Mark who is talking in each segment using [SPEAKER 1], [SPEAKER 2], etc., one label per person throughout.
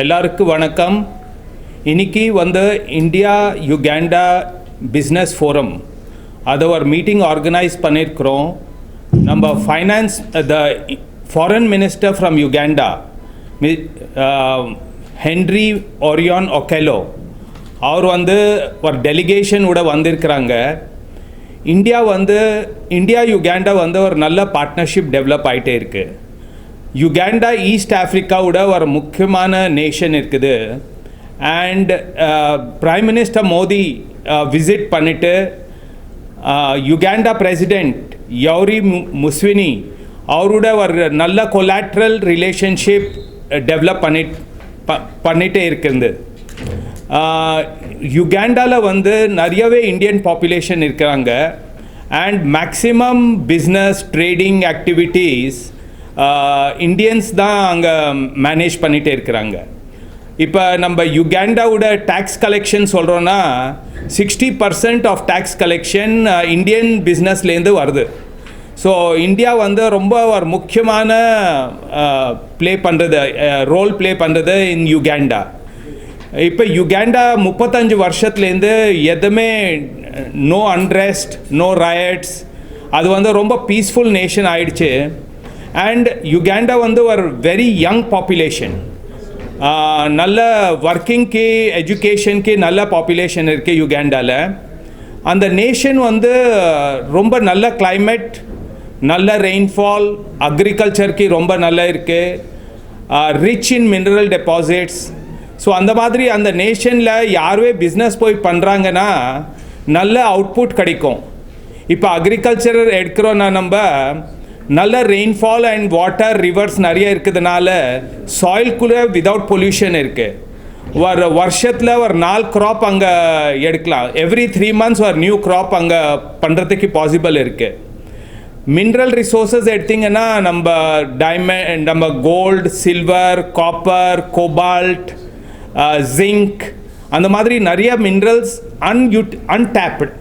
[SPEAKER 1] எல்லாருக்கும் வணக்கம். இன்னைக்கு இந்தியா யுகாண்டா பிஸ்னஸ் ஃபோரம் அதை ஒரு மீட்டிங் ஆர்கனைஸ் பண்ணியிருக்கிறோம். நம்ம finance the foreign minister from Uganda Henry Oryem Okello அவர் ஒரு டெலிகேஷனோட வந்திருக்கிறாங்க. இந்தியா யுகாண்டா ஒரு நல்ல பார்ட்னர்ஷிப் டெவலப் ஆகிட்டே இருக்குது. யுகாண்டா ஈஸ்ட் ஆஃப்ரிக்காவோட ஒரு முக்கியமான நேஷன் இருக்குது. And prime minister Modi visit பண்ணிவிட்டு யுகாண்டா பிரசிடெண்ட் யோரி முஸ்வினி அவரோட ஒரு நல்ல கொலாட்ரல் ரிலேஷன்ஷிப் டெவலப் பண்ணிகிட்டே இருக்குது. யுகாண்டாவில் நிறையவே இந்தியன் பாப்புலேஷன் இருக்கிறாங்க. And maximum business trading activities Indians தான் அங்கே மேனேஜ் பண்ணிகிட்டே இருக்கிறாங்க. இப்போ நம்ம யுகாண்டாவோட டேக்ஸ் கலெக்ஷன் சொல்கிறோன்னா 60% ஆஃப் டேக்ஸ் கலெக்ஷன் இந்தியன் பிஸ்னஸ்லேருந்து வருது. ஸோ இந்தியா ரொம்ப ஒரு முக்கியமான ரோல் ப்ளே பண்ணுறது இன் யுகாண்டா. இப்போ யுகாண்டா 35 வருஷத்துலேருந்து எதுவுமே நோ அன்ரெஸ்ட், நோ ரயட்ஸ், அது ரொம்ப பீஸ்ஃபுல் நேஷன் ஆயிடுச்சு. அண்ட் யுகாண்டா ஒரு வெரி யங் பாப்புலேஷன், நல்ல ஒர்க்கிங்க்கு எஜுகேஷனுக்கு நல்ல பாப்புலேஷன் இருக்குது யுகாண்டாவில். அந்த நேஷன் ரொம்ப நல்ல கிளைமேட், நல்ல ரெயின்ஃபால், அக்ரிகல்ச்சருக்கு ரொம்ப நல்லா இருக்குது, rich in mineral deposits. So அந்த மாதிரி அந்த நேஷனில் யாருவே பிஸ்னஸ் போய் பண்ணுறாங்கன்னா நல்ல அவுட்புட் கிடைக்கும். இப்போ அக்ரிகல்ச்சர் எடுக்கிறோன்னா நம்ம நல்ல ரெயின்ஃபால் அண்ட் வாட்டர் ரிவர்ஸ் நிறைய இருக்கிறதுனால சாயில்குள்ளே விதவுட் பொல்யூஷன் இருக்குது. ஒரு வருஷத்தில் ஒரு 4 க்ராப் அங்கே எடுக்கலாம். எவ்ரி 3 months ஒரு நியூ க்ராப் அங்கே பண்ணுறதுக்கு பாசிபிள் இருக்குது. மினரல் ரிசோர்ஸஸ் எடுத்திங்கன்னா நம்ம டைமண்ட், நம்ம gold, silver, copper, cobalt, zinc, அந்த மாதிரி நிறைய மினரல்ஸ் அன்டேப்டு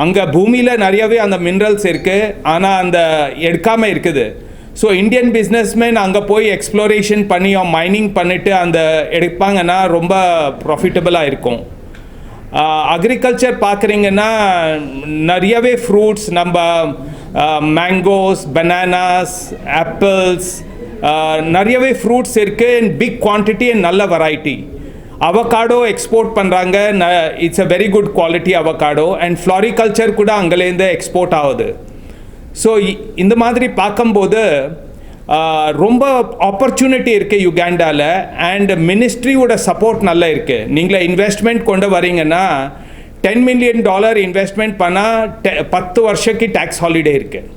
[SPEAKER 1] அங்கே பூமியில் நிறையவே அந்த மினரல்ஸ் இருக்குது, ஆனால் அந்த எடுக்காமல் இருக்குது. ஸோ இந்தியன் பிஸ்னஸ்மேன் அங்கே போய் எக்ஸ்ப்ளோரேஷன் பண்ணி மைனிங் பண்ணிவிட்டு அந்த எடுப்பாங்கன்னா ரொம்ப ப்ராஃபிட்டபுளாக இருக்கும். அக்ரிகல்ச்சர் பார்க்குறீங்கன்னா நிறையவே ஃப்ரூட்ஸ், நம்ம மேங்கோஸ், பனானாஸ், ஆப்பிள்ஸ், நிறையவே ஃப்ரூட்ஸ் இருக்குது. அண்ட் பிக் குவான்டிட்டி அண்ட் நல்ல வெரைட்டி. அவகாடோ எக்ஸ்போர்ட் பண்ணுறாங்க. It's a very good quality avocado. And floriculture கூட அங்கேருந்து எக்ஸ்போர்ட் ஆகுது. ஸோ இந்த மாதிரி பார்க்கும்போது ரொம்ப ஆப்பர்ச்சுனிட்டி இருக்குது யுகாண்டாவில். அண்ட் மினிஸ்ட்ரியோட சப்போர்ட் நல்லா இருக்குது. நீங்களே இன்வெஸ்ட்மெண்ட் கொண்டு வரீங்கன்னா $10 million இன்வெஸ்ட்மெண்ட் பண்ணால் 10 வருஷக்கு டேக்ஸ் ஹாலிடே இருக்குது.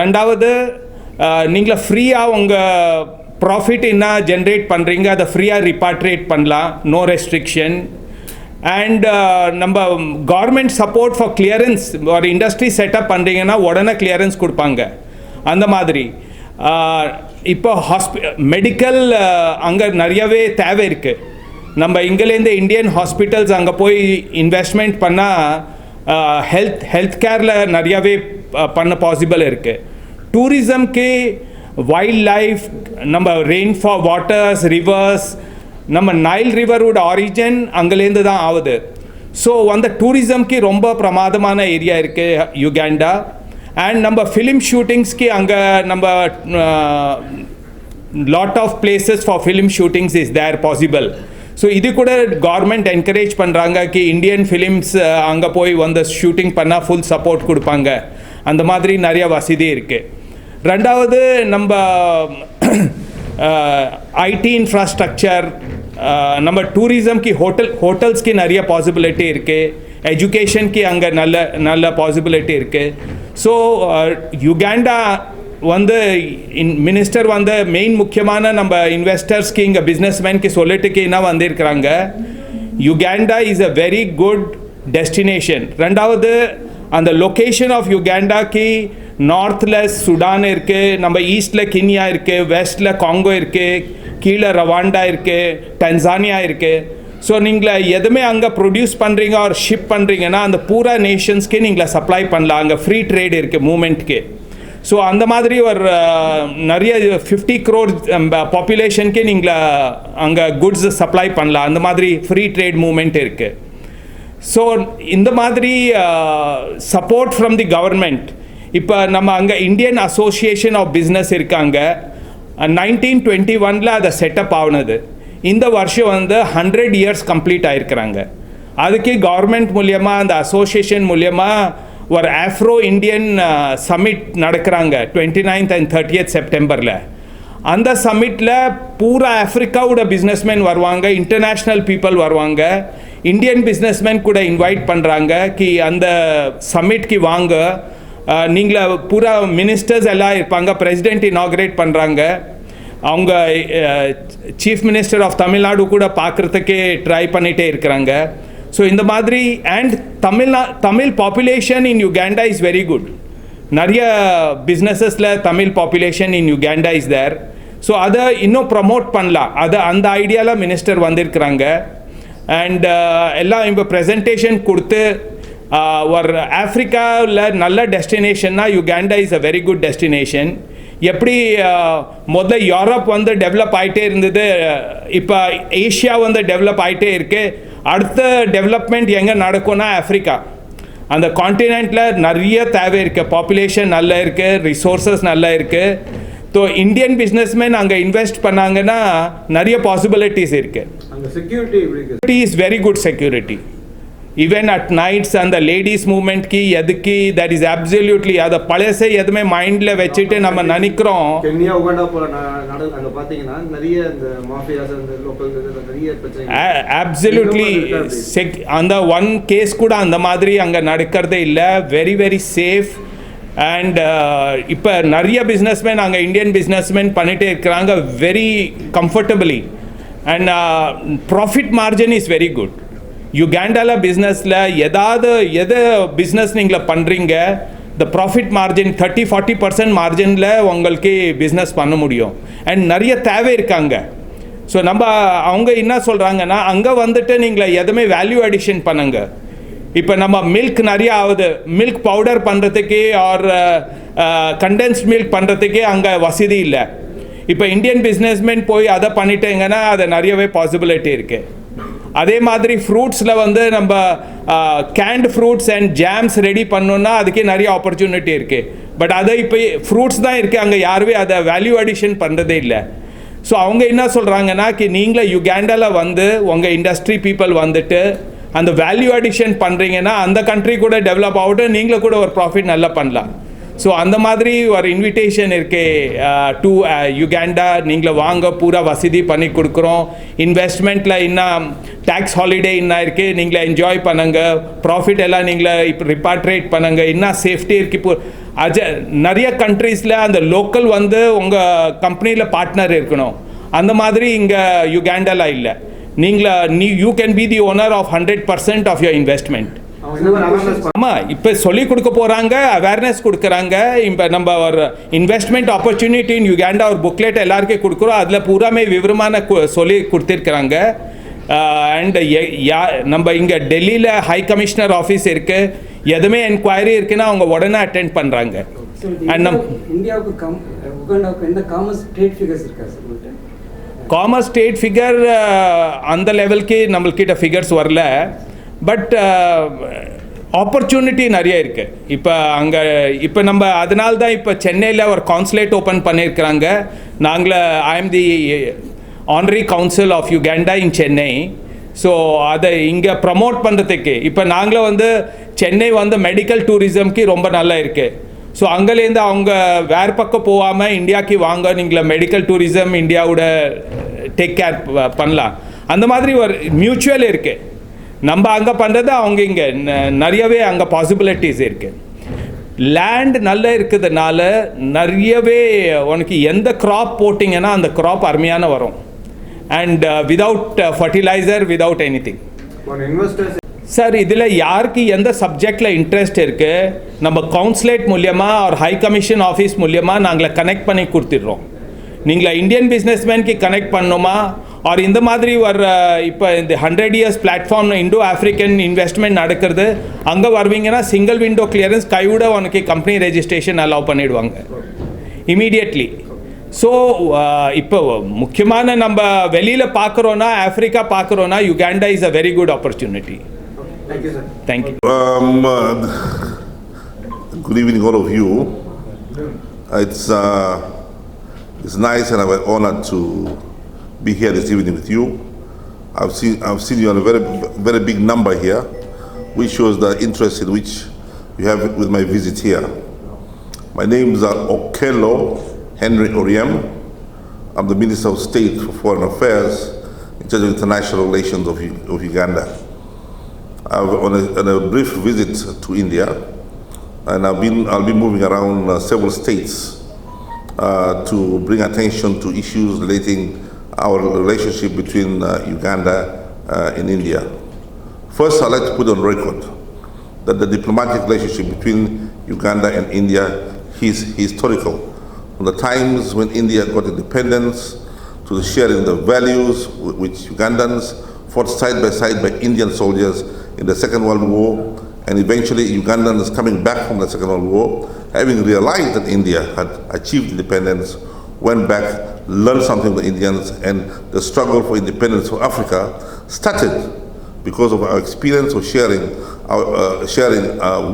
[SPEAKER 1] ரெண்டாவது, நீங்களே ஃப்ரீயாக உங்கள் ப்ராஃபிட் என்ன ஜென்ரேட் பண்ணுறீங்க அதை ஃப்ரீயாக ரிப்பாட்ரேட் பண்ணலாம், நோ ரெஸ்ட்ரிக்ஷன். அண்ட் நம்ம கவர்மெண்ட் சப்போர்ட் ஃபார் கிளியரன்ஸ், ஒரு இண்டஸ்ட்ரி செட்டப் பண்ணுறீங்கன்னா உடனே கிளியரன்ஸ் கொடுப்பாங்க. அந்த மாதிரி இப்போ மெடிக்கல் அங்கே நிறையவே தேவை இருக்குது. நம்ம இங்கேருந்து இந்தியன் ஹாஸ்பிட்டல்ஸ் அங்கே போய் இன்வெஸ்ட்மெண்ட் பண்ணால் ஹெல்த் கேரில் நிறையாவே பண்ண பாசிபிள் இருக்குது. டூரிசம்க்கு வைல்ட் லைஃப், நம்ம ரெயின்ஃபால், வாட்டர்ஸ், ரிவர்ஸ், நம்ம நைல் ரிவரோட ஆரிஜின் அங்கேருந்து தான் ஆகுது. ஸோ அந்த டூரிசம்க்கு ரொம்ப பிரமாதமான ஏரியா இருக்குது யுகாண்டா. அண்ட் நம்ம ஃபிலிம் ஷூட்டிங்ஸ்க்கு அங்கே நம்ம lot of places for film shootings is there possible. So இது கூட கவர்மெண்ட் என்கரேஜ் பண்ணுறாங்க கி இந்தியன் ஃபிலிம்ஸ் அங்கே போய் ஷூட்டிங் பண்ணால் ஃபுல் சப்போர்ட் கொடுப்பாங்க. அந்த மாதிரி நிறைய வசதி இருக்குது. ரெண்டாவது, நம்ம ஐடி இன்ஃப்ராஸ்ட்ரக்சர், நம்ம டூரிசம்க்கு ஹோட்டல்ஸ்க்கு நிறைய பாசிபிலிட்டி இருக்குது. எஜுகேஷனுக்கு அங்கே நல்ல பாசிபிலிட்டி இருக்குது. ஸோ யுகாண்டா மினிஸ்டர் மெயின் முக்கியமான நம்ம இன்வெஸ்டர்ஸ்க்கு இங்கே பிஸ்னஸ்மேனுக்கு சொல்லிட்டுக்கு என்ன வந்திருக்கிறாங்க, Uganda is a very good destination. ரெண்டாவது, அந்த லொக்கேஷன் ஆஃப் யுகாண்டாக்கு நார்த்தில் சுடான் இருக்குது, நம்ம ஈஸ்டில் கினியா இருக்குது, வெஸ்ட்டில் காங்கோ இருக்குது, கீழே ரவாண்டா இருக்குது, டன்சானியா இருக்குது. ஸோ நீங்கள் எதுவுமே அங்கே ப்ரொடியூஸ் பண்ணுறீங்க ஒரு ஷிப் பண்ணுறீங்கன்னா அந்த பூரா நேஷன்ஸ்க்கு நீங்கள் சப்ளை பண்ணலாம். அங்கே ஃப்ரீ ட்ரேட் இருக்குது மூமெண்ட்க்கு. ஸோ அந்த மாதிரி ஒரு நிறைய 50 crore பாப்புலேஷனுக்கே நீங்கள் அங்கே குட்ஸ் சப்ளை பண்ணலாம். அந்த மாதிரி ஃப்ரீ ட்ரேட் மூமெண்ட் இருக்குது. ஸோ இந்த மாதிரி சப்போர்ட் ஃப்ரம் தி கவர்மெண்ட். இப்போ நம்ம அங்கே இந்தியன் அசோசியேஷன் ஆஃப் பிஸ்னஸ் இருக்காங்க. 1921 அதை செட்டப் ஆகுனது. இந்த வருஷம் வந்து 100 years கம்ப்ளீட் ஆகிருக்கிறாங்க. அதுக்கு கவர்மெண்ட் மூலியமாக அந்த அசோசியேஷன் மூலியமாக ஒரு ஆஃப்ரோ இந்தியன் சமிட் நடக்கிறாங்க 29th and 30th செப்டம்பரில். அந்த சமிட்டில் பூரா ஆஃப்ரிக்காவோட பிஸ்னஸ்மேன் வருவாங்க, இன்டர்நேஷ்னல் பீப்புள் வருவாங்க, இந்தியன் பிஸ்னஸ்மேன் கூட இன்வைட் பண்ணுறாங்க கி அந்த சமிட்க்கு வாங்க. நீங்கள பூரா மினிஸ்டர்ஸ் எல்லாம் இருப்பாங்க. பிரசிடென்ட் இனாக்ரேட் பண்ணுறாங்க. அவங்க சீஃப் மினிஸ்டர் ஆஃப் தமிழ்நாடு கூட பார்க்குறதுக்கே ட்ரை பண்ணிகிட்டே இருக்கிறாங்க. ஸோ இந்த மாதிரி and Tamil population in Uganda is very good. நிறைய பிஸ்னஸஸில் Tamil population in Uganda is there. So அதை இன்னும் ப்ரமோட் பண்ணலாம். அந்த ஐடியாவில் மினிஸ்டர் வந்திருக்கிறாங்க. அண்ட் எல்லாம் இப்போ ப்ரெசன்டேஷன் கொடுத்து ஒரு ஆஃப்ரிக்காவில் நல்ல டெஸ்டினேஷன்னா Uganda is a very good destination. எப்படி முதல்ல யூரோப் வந்து டெவலப் ஆகிட்டே இருந்தது, இப்போ ஏஷியா வந்து டெவலப் ஆகிட்டே இருக்கு. அடுத்த டெவலப்மெண்ட் எங்கே நடக்கும்னா ஆஃப்ரிக்கா. அந்த காண்டினென்ட்டில் நிறைய தேவை இருக்குது, பாப்புலேஷன் நல்லா இருக்குது, ரிசோர்ஸஸ் நல்லா இருக்குது. ஸோ இந்தியன் பிஸ்னஸ்மேன் அங்கே இன்வெஸ்ட் பண்ணாங்கன்னா நிறைய பாசிபிலிட்டிஸ் இருக்குது. Security is very good security. Even at nights அந்த லேடிஸ் மூமெண்ட்க்கு எதுக்கு தட் இஸ் அப்சல்யூட்லி அதை பழசை எதுவுமே மைண்டில் வச்சுட்டு நம்ம நினைக்கிறோம். அப்சல்யூட்லி அந்த ஒன் கேஸ் கூட அந்த மாதிரி அங்கே நடக்கிறதே இல்லை. Very very safe. அண்ட் இப்போ நிறைய பிஸ்னஸ்மேன் அங்கே இந்தியன் பிஸ்னஸ்மேன் பண்ணிகிட்டே இருக்கிறாங்க very comfortably. And profit margin is very good. யுகாண்டாவில் பிஸ்னஸில் எது பிஸ்னஸ் நீங்கள் பண்ணுறீங்க, த ப்ராஃபிட் மார்ஜின் 30-40% மார்ஜினில் உங்களுக்கு பிஸ்னஸ் பண்ண முடியும். அண்ட் நிறைய தேவை இருக்காங்க. ஸோ நம்ம அவங்க என்ன சொல்கிறாங்கன்னா அங்கே வந்துட்டு நீங்கள் எதுவுமே வேல்யூ அடிஷன் பண்ணுங்க. இப்போ நம்ம மில்க் நிறைய ஆகுது, மில்க் பவுடர் பண்ணுறதுக்கே ஆர் கண்டென்ஸ்ட் மில்க் பண்ணுறதுக்கே அங்கே வசதி இல்லை. இப்போ இந்தியன் பிஸ்னஸ்மேன் போய் அதை பண்ணிட்டேங்கன்னா அது நிறையவே பாசிபிலிட்டி இருக்குது. அதே மாதிரி ஃப்ரூட்ஸில் வந்து நம்ம Cantt fruits and jams ready பண்ணோன்னா அதுக்கே நிறைய ஆப்பர்ச்சுனிட்டி இருக்குது. பட் அதை இப்போ ஃப்ரூட்ஸ் தான் இருக்குது, அங்கே யாருமே அதை வேல்யூ அடிஷன் பண்ணுறதே இல்லை. ஸோ அவங்க என்ன சொல்கிறாங்கன்னா நீங்களே யுகாண்டாவில் வந்து உங்கள் இண்டஸ்ட்ரி பீப்புள் வந்துட்டு அந்த வேல்யூ அடிஷன் பண்ணுறீங்கன்னா அந்த கண்ட்ரி கூட டெவலப் ஆகட்டும், நீங்களே கூட ஒரு ப்ராஃபிட் நல்லா பண்ணலாம். ஸோ அந்த மாதிரி ஒரு இன்விடேஷன் இருக்கு டு யுகாண்டா. நீங்களே வாங்க, பூரா வசதி பண்ணி கொடுக்குறோம். இன்வெஸ்ட்மெண்ட்டில் இன்னும் டேக்ஸ் ஹாலிடே இன்னும் இருக்குது, நீங்களே என்ஜாய் பண்ணுங்க. ப்ராஃபிட் எல்லாம் நீங்களே இப்போ ரிப்பாட்ரேட் பண்ணுங்க. இன்னும் சேஃப்டி இருக்குது. இப்போ நிறைய கண்ட்ரீஸில் அந்த லோக்கல் வந்து உங்கள் கம்பெனியில் பார்ட்னர் இருக்கணும். அந்த மாதிரி இங்கே யுகாண்டாவில் இல்லை. You can be the owner of 100% of your investment. ஆமாம், இப்போ சொல்லிக் கொடுக்க போகிறாங்க, அவேர்னஸ் கொடுக்குறாங்க. இப்போ நம்ம ஒரு இன்வெஸ்ட்மெண்ட் ஆப்பர்ச்சுனிட்டி இன் யுகாண்டா ஒரு புக்லெட் எல்லாருக்கும் கொடுக்குறோம். அதில் பூராமே விவரமான சொல்லி கொடுத்துருக்குறாங்க. அண்ட் நம்ம இங்கே டெல்லியில் ஹை கமிஷனர் ஆஃபீஸ் இருக்குது. எதுவுமே என்கொயரி இருக்குன்னா அவங்க உடனே அட்டென்ட் பண்ணுறாங்க. அண்ட் காமர்ஸ் ட்ரேட் ஃபிகர் அந்த லெவலுக்கு நம்மள்கிட்ட ஃபிகர்ஸ் வரல. பட் ஆப்பர்ச்சுனிட்டி நிறைய இருக்குது. இப்போ நம்ம அதனால தான் இப்போ சென்னையில் ஒரு கான்சுலேட் ஓப்பன் பண்ணியிருக்கிறாங்க. I am the honorary council of Uganda in Chennai. So அதை இங்கே ப்ரமோட் பண்ணுறதுக்கு இப்போ நாங்களே வந்து சென்னை வந்து மெடிக்கல் டூரிசம்க்கு ரொம்ப நல்லா இருக்குது. ஸோ அங்கேருந்து அவங்க வேறு பக்கம் போகாமல் இந்தியாவுக்கு வாங்க, நீங்கள மெடிக்கல் டூரிசம் இந்தியாவோட டேக் கேர் பண்ணலாம். அந்த மாதிரி ஒரு மியூச்சுவல் இருக்குது. நம்ம அங்கே பண்ணுறது அவங்க இங்கே நிறையவே அங்கே பாசிபிலிட்டிஸ் இருக்குது. லேண்ட் நல்லா இருக்கிறதுனால நிறையவே உனக்கு எந்த க்ராப் போட்டிங்கன்னா அந்த க்ராப் அருமையான வரும். And without fertiliser, without any thing. Sir, இதில் யாருக்கு எந்த சப்ஜெக்டில் இன்ட்ரெஸ்ட் இருக்குது, நம்ம கவுன்சிலேட் மூலியமாக ஒரு ஹை கமிஷன் ஆஃபீஸ் மூலியமாக நாங்கள் கனெக்ட் பண்ணி கொடுத்துட்றோம். நீங்கள் இந்தியன் பிஸ்னஸ்மேனுக்கு கனெக்ட் பண்ணணுமா ஆர் இந்த மாதிரி வர்ற இப்போ இந்த 100 years platform Indo African investment நடக்கிறது, அங்கே வருவீங்கன்னா சிங்கிள் விண்டோ கிளியரன்ஸ் கைவிட உனக்கு கம்பெனி ரெஜிஸ்ட்ரேஷன் அலோவ் பண்ணிடுவாங்க இமீடியட்லி. ஸோ இப்போ முக்கியமான நம்ம வெளியில் பார்க்குறோன்னா, ஆஃப்ரிக்கா பார்க்குறோன்னா, Uganda is a very good opportunity. Thank you.
[SPEAKER 2] Good evening, all of you. It's nice and I'm honored to be here this evening with you. I've seen you on a very big number here, which shows the interest in which you have with my visit here. My name is Okello, Henry Oryem. I'm the Minister of State for Foreign Affairs in charge of international relations of Uganda. On a brief visit to India, and I'll be moving around several states to bring attention to issues relating our relationship between Uganda and India. First, I'd like to put on record that the diplomatic relationship between Uganda and India is historical. From the times when India got independence to the sharing the values which Ugandans fought side by side by Indian soldiers in the Second World War, and eventually Ugandans coming back from the Second World War, having realized that India had achieved independence, went back, learned something from the Indians, and the struggle for independence for Africa started because of our experience of sharing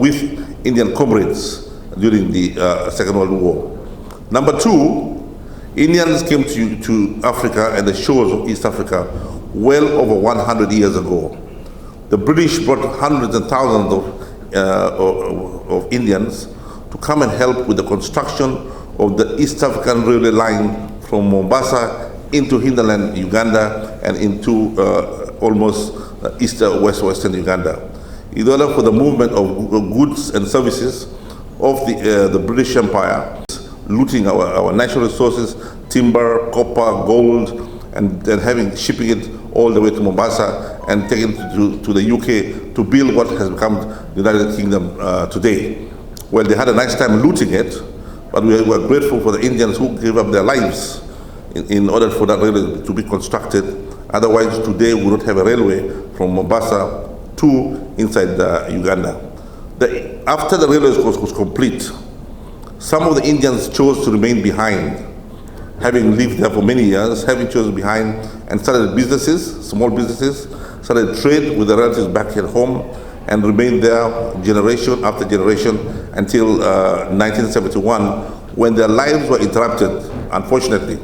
[SPEAKER 2] with Indian comrades during the Second World War. Number two, Indians came to Africa and the shores of East Africa well over 100 years ago. The British brought hundreds and thousands of Indians to come and help with the construction of the East African railway line from Mombasa into hinterland Uganda and into almost western Uganda. In order for the movement of goods and services of the British Empire, looting our natural resources, timber, copper, gold, and shipping it all the way to Mombasa and taking it to the UK to build what has become the United Kingdom today. Well, they had a nice time looting it, but we were grateful for the Indians who gave up their lives in order for that railway to be constructed. Otherwise, today we would not have a railway from Mombasa to inside Uganda. After the railway was complete, some of the Indians chose to remain behind, having lived there for many years, having chosen behind and started businesses, small businesses, started trade with their relatives back at home, and remained there generation after generation until 1971, when their lives were interrupted, unfortunately,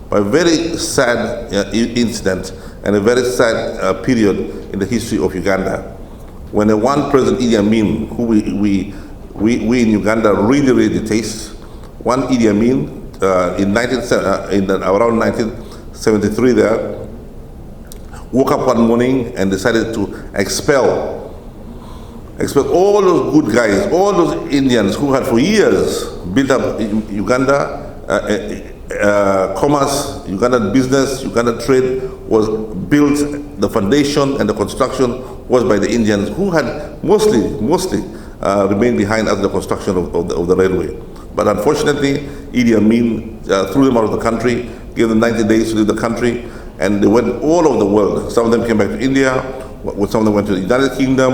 [SPEAKER 2] by a very sad incident and a very sad period in the history of Uganda, when one President Idi Amin, who we in Uganda really detest, one Idi Amin, around 1973 there, woke up one morning and decided to expel all those good guys, all those Indians who had for years built up Uganda, commerce, Uganda business, Uganda trade was built, the foundation and the construction was by the Indians who had mostly remained behind as the construction of the railway. But unfortunately, Idi Amin threw them out of the country, gave them 90 days to leave the country, and they went all over the world. Some of them came back to India, some of them went to the United Kingdom,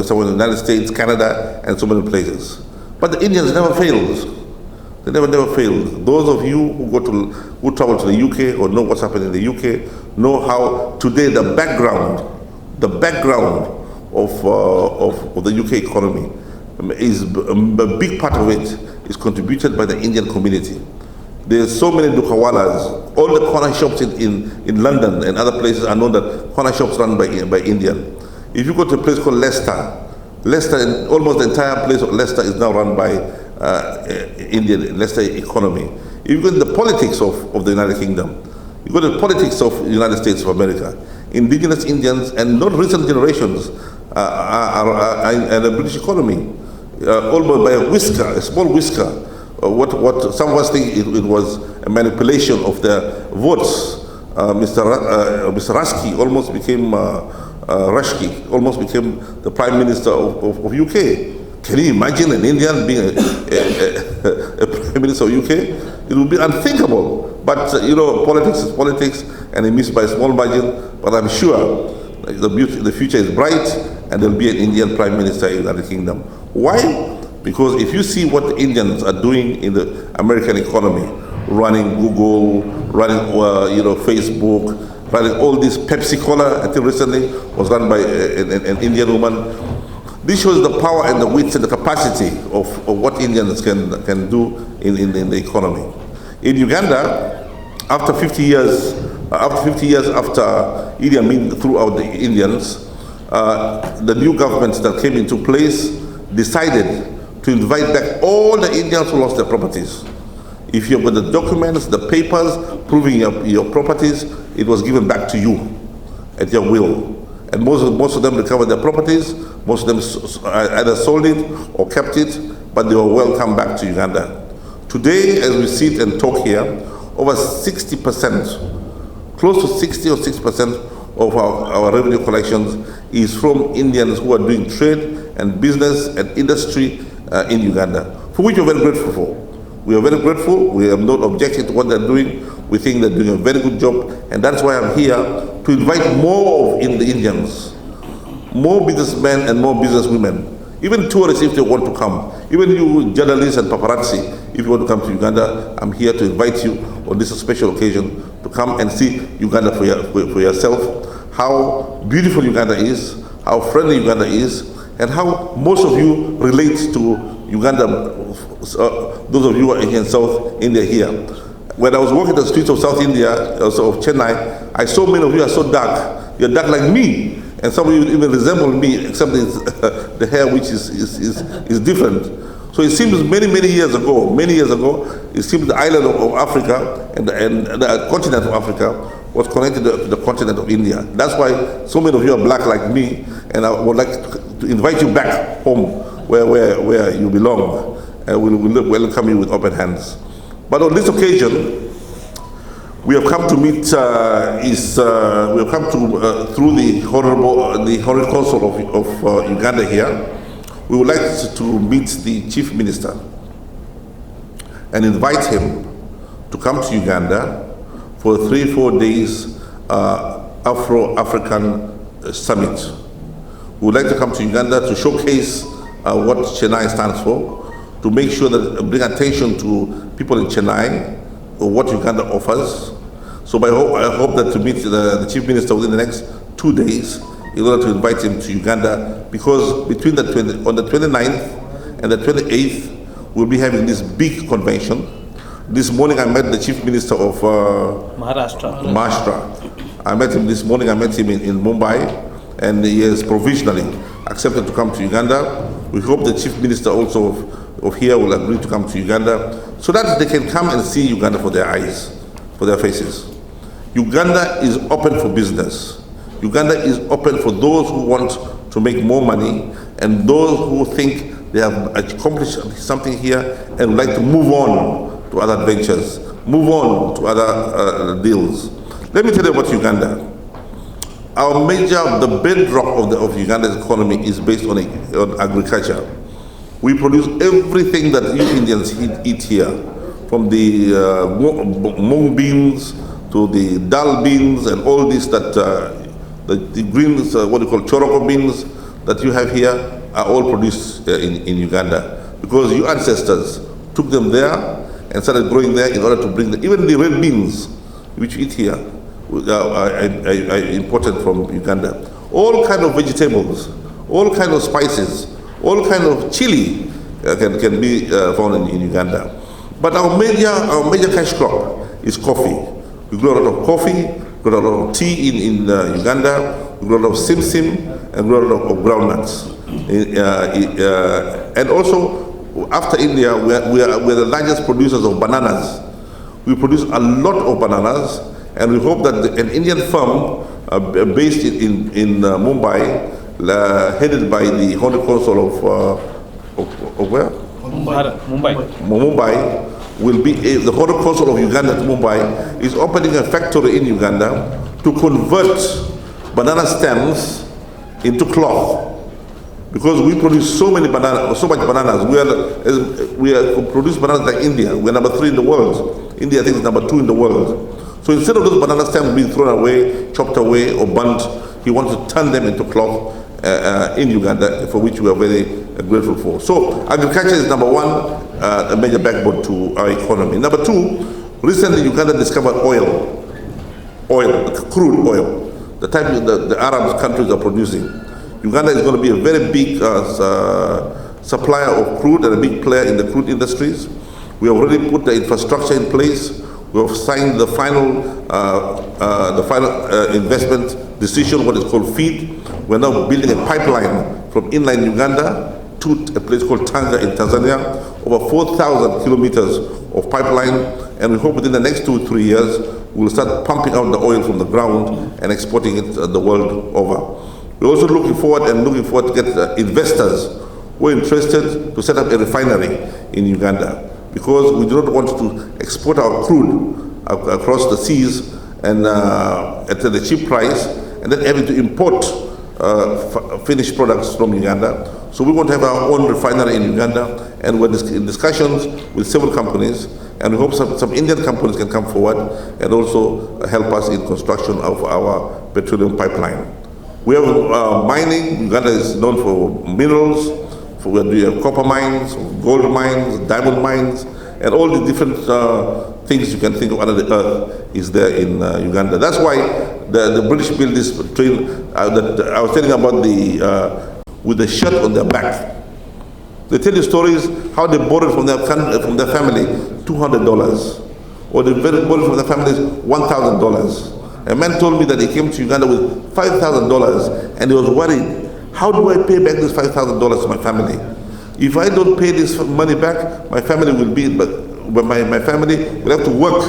[SPEAKER 2] some went to the United States, Canada, and so many places. But the Indians never failed. They never failed. Those of you who travel to the UK or know what's happening in the UK know how today the background of the UK economy is a big part of it is contributed by the Indian community. There's so many dukawalas. All the corner shops in London and other places are known that corner shops run by Indian. If you go to a place called Leicester, almost the entire place of Leicester is now run by Indian, Leicester economy. If you go to the politics of the United Kingdom, you go to the politics of the United States of America, indigenous Indians and not recent generations are in the British economy, almost by a small whisker. What some of us think it was a manipulation of the votes. Mr. Ruski almost became the Prime Minister of UK. Can you imagine an Indian being a Prime Minister of UK? It would be unthinkable. But politics is politics, and it missed by a small margin. But I'm sure the future is bright, and there'll be an Indian Prime Minister in the United Kingdom. Why? Because if you see what the Indians are doing in the American economy, running Google, running Facebook, running all this Pepsi Cola, I think recently was run by an Indian woman. This shows the power and the wit and the capacity of what Indians can do in the economy. In Uganda, after 50 years after Idi Amin threw out the Indians, the new government that came into place decided to invite back all the Indians who lost their properties. If you've got the documents, the papers proving your properties, it was given back to you at your will. And most of them recovered their properties, most of them either sold it or kept it, but they were welcome back to Uganda. Today, as we sit and talk here, over 60%, close to 60 or 6% of our revenue collections is from Indians who are doing trade and business and industry in Uganda, for which we're very grateful for. We are very grateful. We have no objection to what they're doing. We think they're doing a very good job, and that's why I'm here to invite more of the Indians, more businessmen and more businesswomen, even tourists if they want to come, even you journalists and paparazzi, if you want to come to Uganda, I'm here to invite you on this special occasion to come and see Uganda for yourself, how beautiful Uganda is, how friendly Uganda is, and how most of you relate to Uganda, those of you who are here in South India here. When I was walking the streets of South India, also of Chennai, I saw many of you are so dark. You're dark like me, and some of you even resemble me, except the hair, which is different. So it seems many years ago, it seems the island of Africa and the continent of Africa was connected to the continent of India. That's why so many of you are black like me, and I would like to invite you back home where you belong, and we'll welcome you with open hands. But on this occasion, we have come to meet. We have come to through the Honorable Consul of Uganda here. We would like to meet the Chief Minister and invite him to come to Uganda for a 3-4 days Afro-African Summit. We would like to come to Uganda to showcase what Chennai stands for, to make sure that bring attention to people in Chennai or what Uganda offers. So I hope that to meet the Chief Minister within the next 2 days in order to invite him to Uganda, because between on the 29th and the 28th, we'll be having this big convention. This morning I met the Chief Minister of Maharashtra. I met him this morning. I met him in Mumbai, and he has provisionally accepted to come to Uganda. We hope the Chief Minister also of here will agree to come to Uganda, so that they can come and see Uganda for their eyes, for their faces. Uganda is open for business. Uganda is open for those who want to make more money and those who think they have accomplished something here and would like to move on to other ventures, move on to other deals. Let me tell you about Uganda. The bedrock of Uganda's economy is based on agriculture. We produce everything that you Indians eat here, from the mung beans to the dal beans and all this the greens, what you call choroko beans that you have here are all produced in Uganda, because your ancestors took them there and started growing there in order to bring them. Even the red beans which you eat here are imported from Uganda. All kind of vegetables, all kind of spices, all kind of chili can be found in Uganda. But our major cash crop is coffee. We grow a lot of coffee, grow a lot of tea in Uganda, we grow a lot of simsim, and grow a lot of groundnuts. And also, after India, we're the largest producers of bananas. We produce a lot of bananas, and we hope that an Indian firm based in Mumbai, headed by the Honorable Consul of where? Mumbai, will be the Honorable Consul of Uganda to Mumbai is opening a factory in Uganda to convert banana stems into cloth, because we produce so much bananas. We produce bananas like India. We're number 3 in the world India, I think, is number 2 in the world. So instead of those banana stems being thrown away, chopped away, or burnt, he wants to turn them into cloth in Uganda, for which we are very grateful for. So agriculture is number 1, a major backbone to our economy. Number 2, recently Uganda discovered oil, crude oil, the type the Arab countries are producing. Uganda is going to be a very big supplier of crude and a big player in the crude industries. We have already put the infrastructure in place. We have signed the final investment decision, what is called FEED. We're now building a pipeline from inland Uganda to a place called Tanga in Tanzania, over 4,000 kilometers of pipeline, and we hope within the next 2-3 years we'll start pumping out the oil from the ground and exporting it the world over. We're also looking forward to get investors who are interested to set up a refinery in Uganda, because we do not want to export our crude across the seas and at a cheap price, and then having to import finished products from Uganda. So we want to have our own refinery in Uganda, and we're in discussions with several companies, and we hope some Indian companies can come forward and also help us in construction of our petroleum pipeline. We have mining. Uganda is known for minerals. We have copper mines, gold mines, diamond mines, and all the different things you can think of under the earth is there in Uganda. That's why the British built this train that I was telling about, with the shirt on their back. They tell you stories how they borrowed from their family $200, or they borrowed from their families $1,000. A man told me that he came to Uganda with $5,000 and he was worried. How do I pay back this $5,000 to my family? If I don't pay this money back, my family will be, but my family will have to work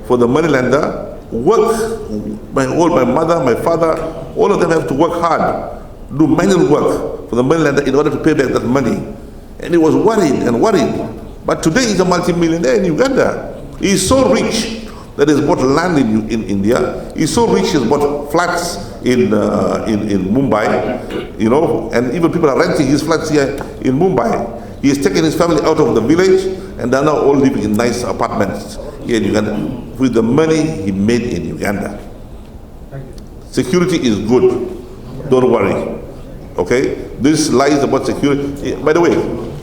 [SPEAKER 2] for the moneylender, my mother, my father, all of them have to work hard, do manual work for the moneylender in order to pay back that money. And he was worried and worried. But today he's a multi-millionaire in Uganda. He is so rich that he's bought land in India. He's so rich he's bought flats in Mumbai, and even people are renting his flats here in Mumbai. He has taken his family out of the village, and they're now all living in nice apartments here in Uganda with the money he made in Uganda. Security is good. Don't worry. Okay? This lies about security. By the way,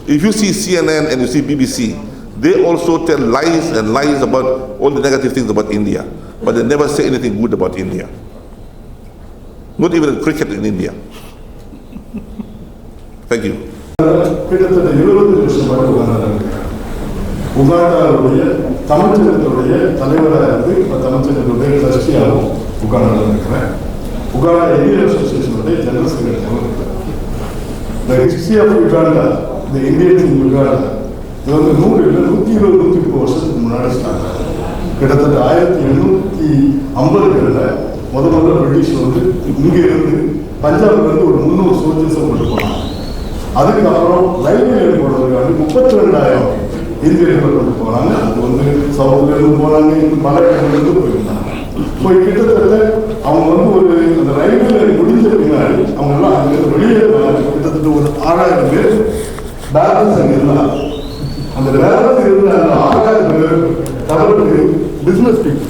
[SPEAKER 2] if you see CNN and you see BBC, they also tell lies and lies about all the negative things about India, but they never say anything good about India. Not even in cricket in India. Thank you.
[SPEAKER 3] கிட்டத்தட்ட 20 வருஷமாக உகாண்டாவுடைய தமிழ்ச்சங்கத்துடைய தலைவராக இருந்து இப்போ தமிழ்ச்சங்கத்துடைய ட்ரஸ்டியாகவும் உகாண்டாவில் இருக்கிறேன். Uganda Indian அசோசியேஷனுடைய general செக்ரட்டரியாகவும் இருக்கிறேன். The history of Uganda, the Indians in Uganda, இது வந்து 120-130 வருஷத்துக்கு முன்னாடி ஸ்டார்ட் ஆகுது. கிட்டத்தட்ட 1850களில் முதல்ல பிரிட்டிஷ் வந்து இங்கே இருந்து பஞ்சாப்ல இருந்து ஒரு 300 சோல்ஜர்ஸை கொண்டு போனாங்க. அதுக்கப்புறம் ரயில்வே போடுறதுக்காக 32,000 இந்தியர்களை கொண்டு போனாங்க. அது வந்து சவுத்துல இருந்து போனாங்க, பல இடங்கள்லேருந்து போயிருந்தாங்க. போய் கிட்டத்தட்ட அவங்க வந்து ஒரு அந்த ரயில்வே முடிஞ்ச பின்னாடி அவங்க எல்லாம் அங்கிருந்து வெளியே கிட்டத்தட்ட ஒரு 6,000 பேர் பேலன்ஸ் அங்கே இருந்தாங்க. அந்த பேலன்ஸ் இருந்த அந்த 6,000 பேர் தமிழுக்கு பிசினஸ் பீப்புள்.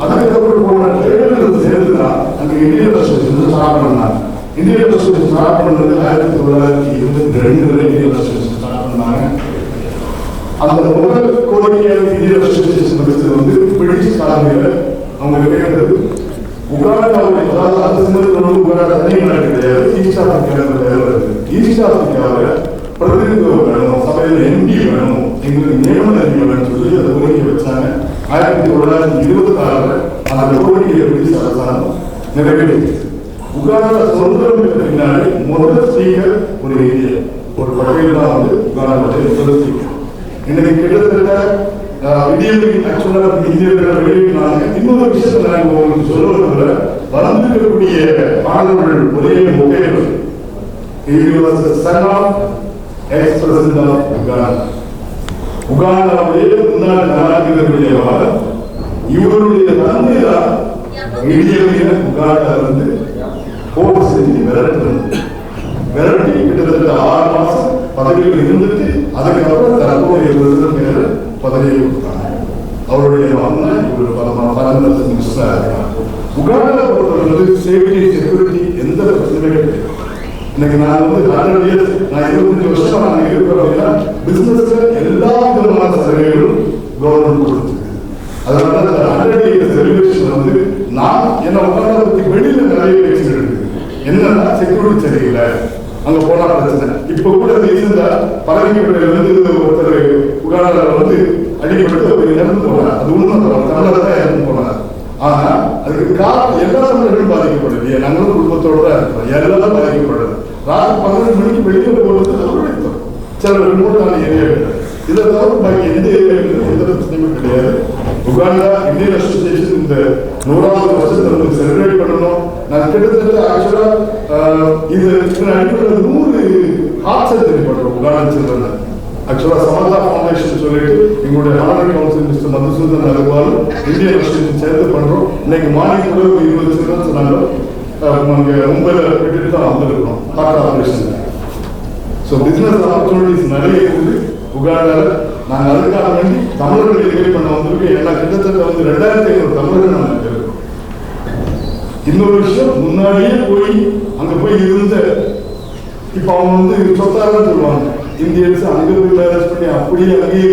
[SPEAKER 3] அதுக்கப்புறம் போன ட்ரேடர்கள் சேர்ந்துதான் அங்கே இந்தியன் அசோசியேஷன் ஸ்டார்ட் பண்ணாங்க. இந்தியன் அசோசியேஷன் ஸ்டார்ட் பண்ணது 1922 இந்தியன் அசோசியேஷன் ஸ்டார்ட் பண்ணாங்க. அந்த முதல் கோரிக்கையாக இந்தியன் அசோசியேஷன் வந்து பிரிட்டிஷ் காலனியில் அவங்க கேட்டது உகாண்டாவுடைய, அதாவது அந்த சமயத்தில் உகாண்டா தனி நாடு கிடையாது, ஈஸ்ட் ஆப்பிரிக்காவில் ஈஸ்ட் ஆப்பிரிக்காவில் பிரதிநிதித்துவம் வேணும், சபையில் எம்பி வேணும், எங்களுக்கு நியமன அதிகம் வேணும்னு சொல்லி அந்த கோரிக்கை வச்சாங்க. 1926 அந்த கோரிக்கையை பிரிட்டிஷ் அரசாங்கம் நிறைவேற்றியது. உகாண்டா சுதந்திரம் பெற்ற பின்னாடி முதல் ஸ்பீக்கர் ஒரு இந்தியர், ஒரு பட்டியல் தான் வந்து உகாண்டாவுடைய முதல் ஸ்பீக்கர். இன்னைக்கு கிட்டத்தட்ட இந்தியர்கள் வெளியிட்டாங்க. இன்னொரு விஷயத்தை நாங்கள் உங்களுக்கு சொல்லுவதில் வளர்ந்திருக்கக்கூடிய மாணவர்கள் ஒரேம் ஒகேலோ, he was the son of ex-president of Uganda. உகாண்டாவுடைய முன்னாள் ஜனாதிபதியுடைய இவருடைய தந்தை தான் இந்திய உகாண்டாவிலிருந்து போர் செஞ்சு விரட்டி கிட்டத்தட்ட 6 மாசம் பதவியில் இருந்துட்டு அதுக்கப்புறம் தற்போதைய பதவியை கொடுத்தாங்க. அவருடைய மகன் ஒரு பரந்த மினிஸ்டராக இருக்காங்க. உகாண்டா பொறுத்தவரை சேஃப்டி செக்யூரிட்டி எந்த பிரச்சனையுமே கிடையாது. இன்னைக்கு நான் 100 years, நான் 25 வருஷம் நாங்கள் இருக்கிறோம் அப்படின்னா பிசினஸ்ல எல்லா விதமான சலுகைகளும் கவர்மெண்ட் கொடுத்துருக்கு. அதனால அந்த 100 years ரெகுலேஷன் நான் என்ன உகாண்டா பற்றி வெளியில நிறைய பேச்சுகள் இருக்கு. என்னன்னா செக்யூரிட்டி சரியில்லை, அங்க போனா பிரச்சனை. இப்ப கூட ரீசெண்டா பழகிப்பட்டிலிருந்து ஒருத்தர் உகாண்டாவில் அடிப்பட்டு ஒரு இறந்து போனார். அது உண்மை, தமிழர் தான் இறந்து போனார். ஆனா அதுக்கு காரணம் எல்லா தமிழர்களும் பாதிக்கப்படுது. நாங்களும் குடும்பத்தோட தான் இருக்கிறோம், எல்லாம் பாதிக்கப்படுது. ராத்திரி 12 மணிக்கு வெளியே போறது அவருடைய சில ரிமோட்டான ஏரியா. இதை தவிர பாக்கி எந்த ஏரியாவிலும் எந்த பிரச்சனையுமே கிடையாது. உகாண்டா இந்தியன் அசோசியேஷன் இந்த 100வது வருஷத்தை செலிப்ரேட் பண்ணணும். நான் கிட்டத்தட்ட ஆக்சுவலா இது அடிப்படையில் 100 ஹார்ட் சர்ஜரி பண்றோம் Uganda children. Actually Samatha foundation சொல்லிட்டு எங்களுடைய honorary council mister Madhusudan Agarwal Indian association சேர்ந்து பண்றோம். இன்னைக்கு மார்னிங் கூட 20 சில்ட்ரன் சொன்னாங்க. அங்கே மும்பையில் விட்டுட்டு தான் வந்திருக்கிறோம் heart operation. So business opportunities நிறைய இருக்குது உகாண்டாவில். நாங்கள் அதுக்காக வேண்டி தமிழர்கள் என்கரேஜ் பண்ண வந்திருக்கோம். ஏன்னா கிட்டத்தட்ட 2500 தமிழர்கள் நாங்கள் இருக்கோம். இன்னொரு விஷயம், முன்னாடியே போய் அங்கே போய் இருந்த இப்போ அவங்க சொத்தாரன்னு சொல்லுவாங்க. இந்தியன்ஸ் அங்கே போய் மேரேஜ் பண்ணி அப்படியே அங்கேயே